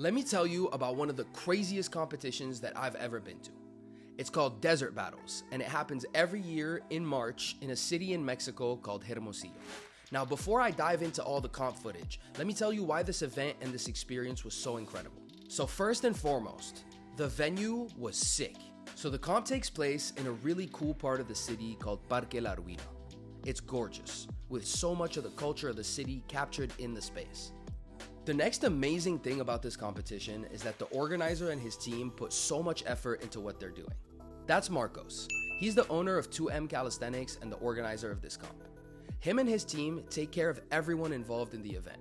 Let me tell you about one of the craziest competitions that I've ever been to. It's called Desert Battles, and it happens every year in March in a city in Mexico called Hermosillo. Now, before I dive into all the comp footage, let me tell you why this event and this experience was so incredible. So first and foremost, the venue was sick. So the comp takes place in a really cool part of the city called Parque La Ruina. It's gorgeous, with so much of the culture of the city captured in the space. The next amazing thing about this competition is that the organizer and his team put so much effort into what they're doing. That's Marcos. He's the owner of 2M Calisthenics and the organizer of this comp. Him and his team take care of everyone involved in the event.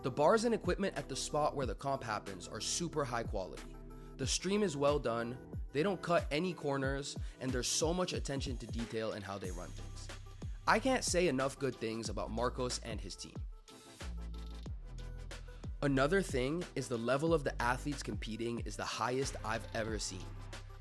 The bars and equipment at the spot where the comp happens are super high quality. The stream is well done, they don't cut any corners, and there's so much attention to detail in how they run things. I can't say enough good things about Marcos and his team. Another thing is the level of the athletes competing is the highest I've ever seen.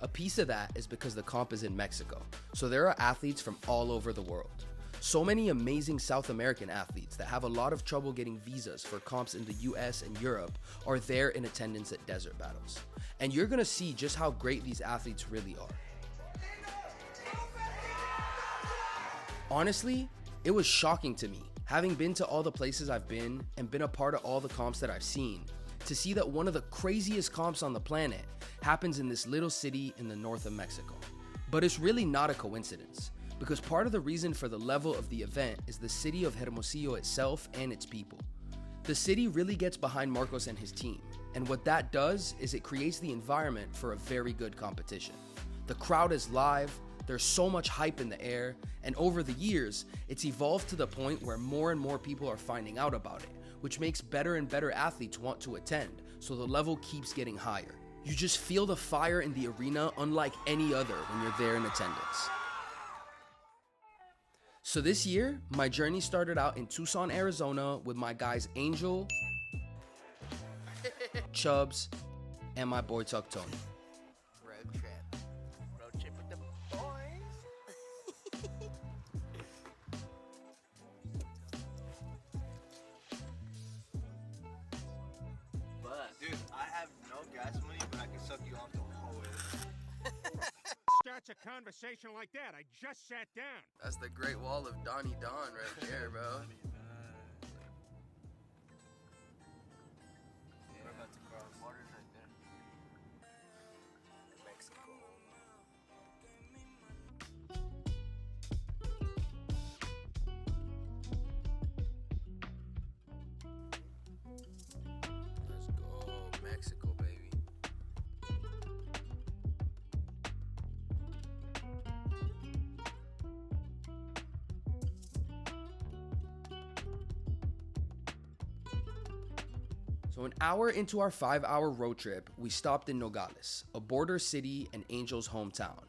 A piece of that is because the comp is in Mexico, so there are athletes from all over the world. So many amazing South American athletes that have a lot of trouble getting visas for comps in the US and Europe are there in attendance at Desert Battles. And you're gonna see just how great these athletes really are. Honestly, it was shocking to me, having been to all the places I've been and been a part of all the comps that I've seen, to see that one of the craziest comps on the planet happens in this little city in the north of Mexico. But it's really not a coincidence, because part of the reason for the level of the event is the city of Hermosillo itself and its people. The city really gets behind Marcos and his team, and what that does is it creates the environment for a very good competition. The crowd is live, there's so much hype in the air, and over the years, it's evolved to the point where more and more people are finding out about it, which makes better and better athletes want to attend, so the level keeps getting higher. You just feel the fire in the arena unlike any other when you're there in attendance. So this year, my journey started out in Tucson, Arizona with my guys Angel, Chubbs, and my boy Tuck Tony. Road trip with the boys. But dude, I have no gas money, but I can suck you off the hallway. Starts a conversation like that. I just sat down. That's the Great Wall of Donnie Don right there, bro. We're about to cross borders right there. Mexico. Let's go, Mexico, baby. So an hour into our 5-hour road trip, we stopped in Nogales, a border city and Angel's hometown.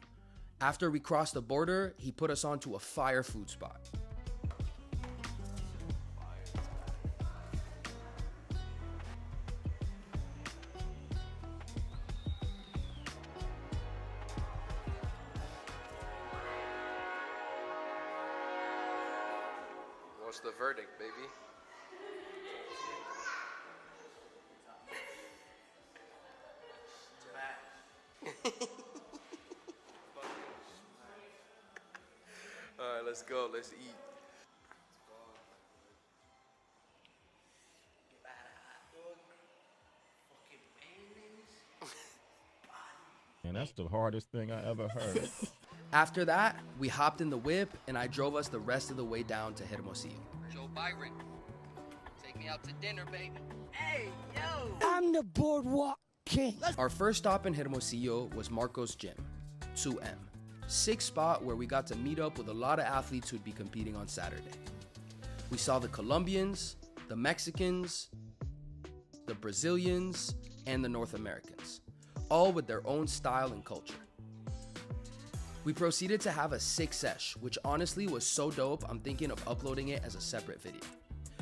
After we crossed the border, he put us onto a fire food spot. What's the verdict, baby? All right, let's go. Let's eat. And that's the hardest thing I ever heard. After that, we hopped in the whip and I drove us the rest of the way down to Hermosillo. Joe Byron, take me out to dinner, baby. Hey, yo! I'm the boardwalk king. Our first stop in Hermosillo was Marcos' gym, 2M. Sick spot where we got to meet up with a lot of athletes who'd be competing on Saturday. We saw the Colombians, the Mexicans, the Brazilians, and the North Americans, all with their own style and culture. We proceeded to have a sick sesh, which honestly was so dope, I'm thinking of uploading it as a separate video.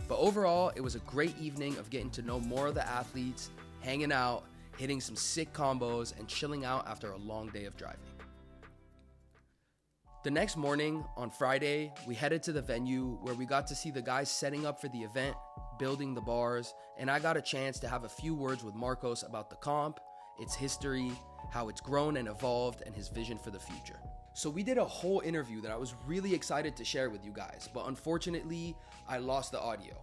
But overall, it was a great evening of getting to know more of the athletes, hanging out, hitting some sick combos, and chilling out after a long day of driving. The next morning, on Friday, we headed to the venue where we got to see the guys setting up for the event, building the bars, and I got a chance to have a few words with Marcos about the comp, its history, how it's grown and evolved, and his vision for the future. So we did a whole interview that I was really excited to share with you guys, but unfortunately, I lost the audio.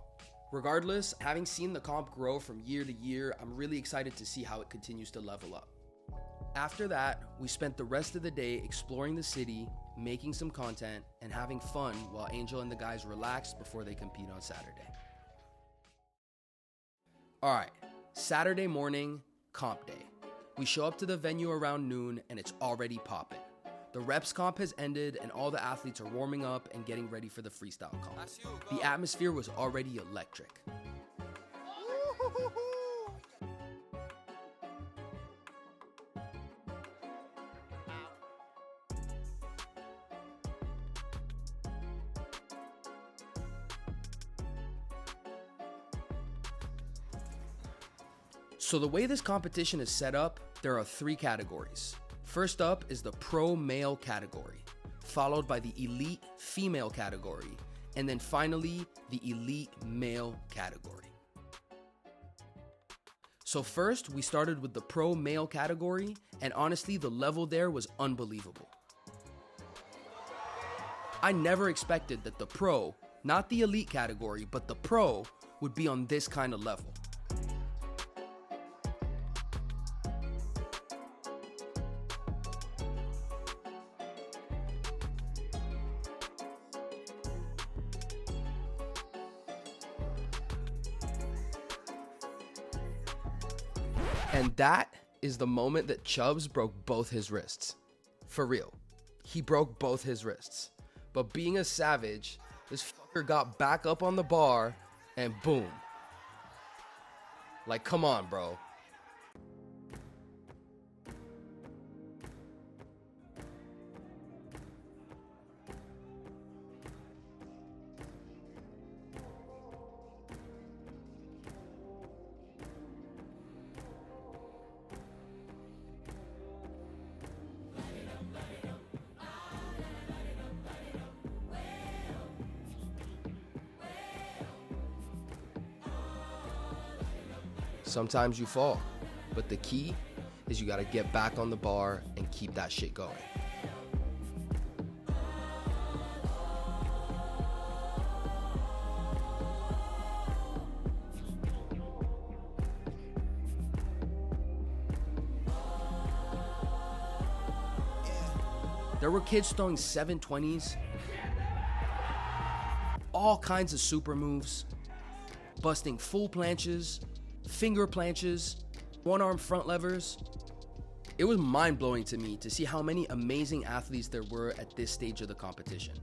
Regardless, having seen the comp grow from year to year, I'm really excited to see how it continues to level up. After that, we spent the rest of the day exploring the city, making some content, and having fun while Angel and the guys relaxed before they compete on Saturday. Alright, Saturday morning, comp day. We show up to the venue around noon and it's already popping. The reps comp has ended and all the athletes are warming up and getting ready for the freestyle comp. The atmosphere was already electric. So the way this competition is set up, there are 3 categories. First up is the pro male category, followed by the elite female category, and then finally the elite male category. So first, we started with the pro male category, and honestly, the level there was unbelievable. I never expected that the pro, not the elite category, but the pro, would be on this kind of level. And that is the moment that Chubbs broke both his wrists. For real. He broke both his wrists. But being a savage, this fucker got back up on the bar and boom. Like, come on, bro. Sometimes you fall, but the key is you gotta get back on the bar and keep that shit going. There were kids throwing 720s, all kinds of super moves, busting full planches, finger planches, one-arm front levers. It was mind-blowing to me to see how many amazing athletes there were at this stage of the competition.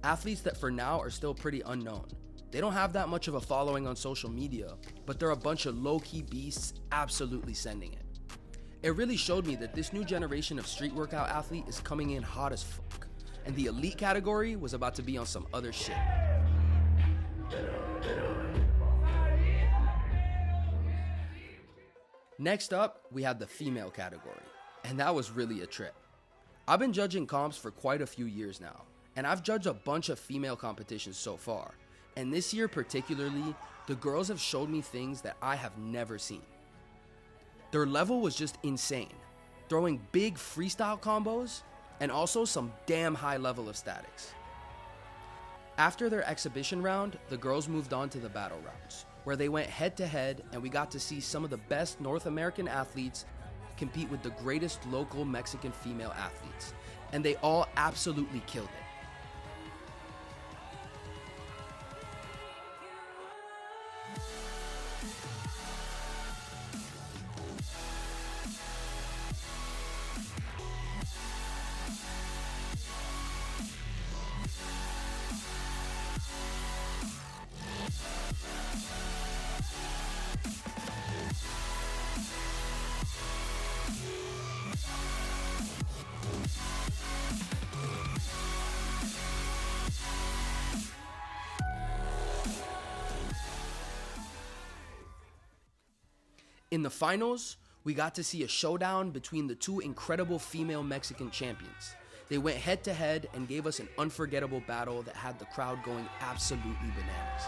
Athletes that for now are still pretty unknown. They don't have that much of a following on social media, but they're a bunch of low-key beasts absolutely sending it. It really showed me that this new generation of street workout athlete is coming in hot as fuck, and the elite category was about to be on some other shit. Next up, we had the female category, and that was really a trip. I've been judging comps for quite a few years now, and I've judged a bunch of female competitions so far, and this year particularly, the girls have showed me things that I have never seen. Their level was just insane, throwing big freestyle combos, and also some damn high level of statics. After their exhibition round, the girls moved on to the battle rounds, where they went head to head and we got to see some of the best North American athletes compete with the greatest local Mexican female athletes, and they all absolutely killed it. In the finals, we got to see a showdown between the 2 incredible female Mexican champions. They went head to head and gave us an unforgettable battle that had the crowd going absolutely bananas.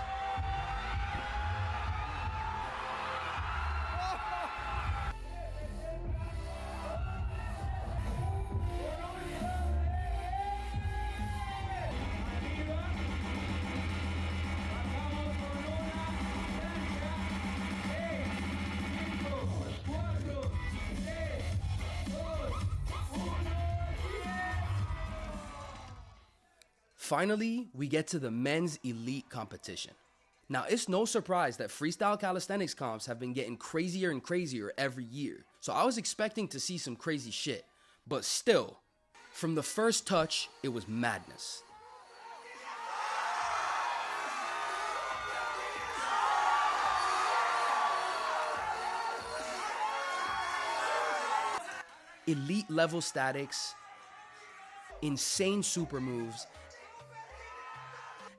Finally, we get to the men's elite competition. Now, it's no surprise that freestyle calisthenics comps have been getting crazier and crazier every year. So I was expecting to see some crazy shit, but still, from the first touch, it was madness. Elite level statics, insane super moves,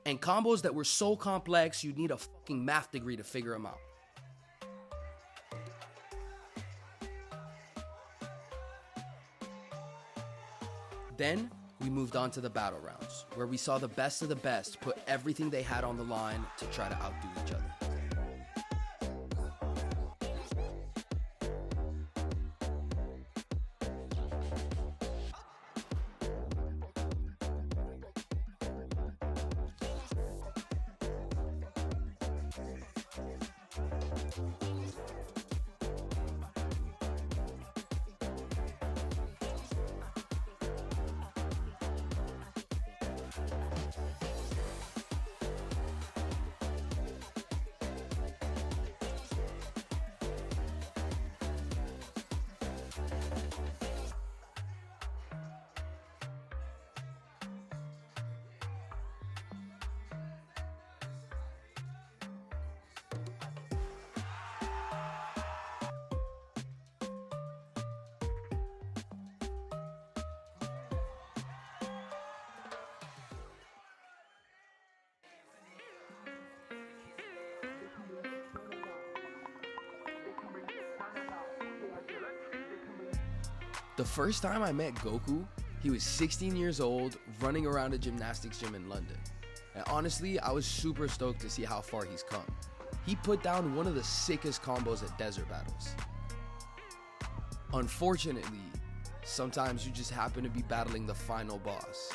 and combos that were so complex you'd need a fucking math degree to figure them out. Then we moved on to the battle rounds, where we saw the best of the best put everything they had on the line to try to outdo each other. The first time I met GOKU, he was 16 years old, running around a gymnastics gym in London. And honestly, I was super stoked to see how far he's come. He put down one of the sickest combos at desert battles. Unfortunately, sometimes you just happen to be battling the final boss.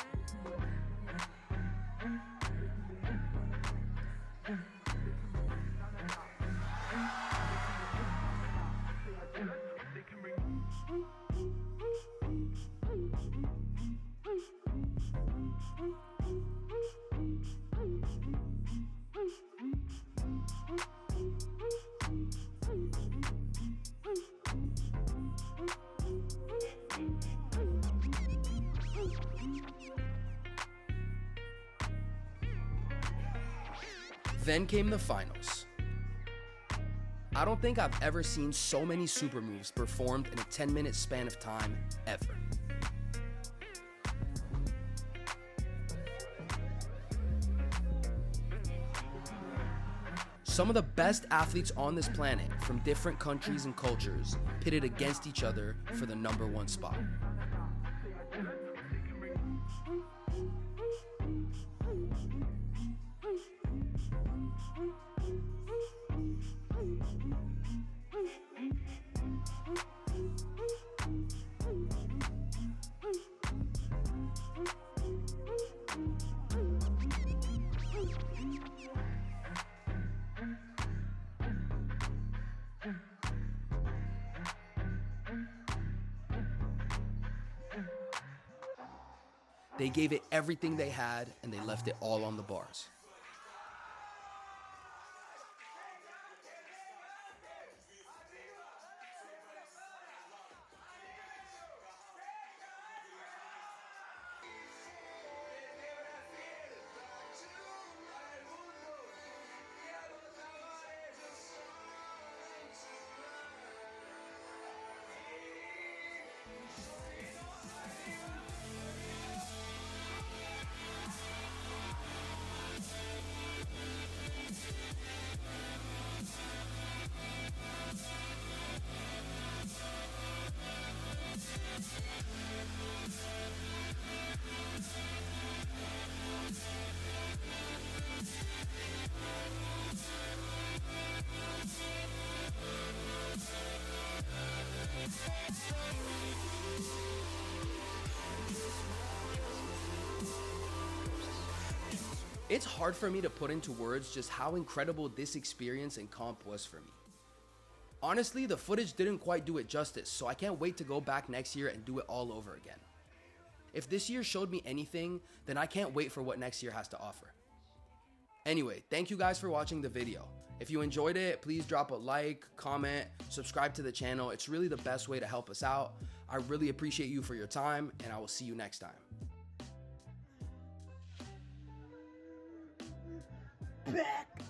Then came the finals. I don't think I've ever seen so many super moves performed in a 10-minute span of time, ever. Some of the best athletes on this planet from different countries and cultures pitted against each other for the #1 spot. They gave it everything they had, and they left it all on the bars. It's hard for me to put into words just how incredible this experience and comp was for me. Honestly, the footage didn't quite do it justice, so I can't wait to go back next year and do it all over again. If this year showed me anything, then I can't wait for what next year has to offer. Anyway, thank you guys for watching the video. If you enjoyed it, please drop a like, comment, subscribe to the channel. It's really the best way to help us out. I really appreciate you for your time, and I will see you next time. Back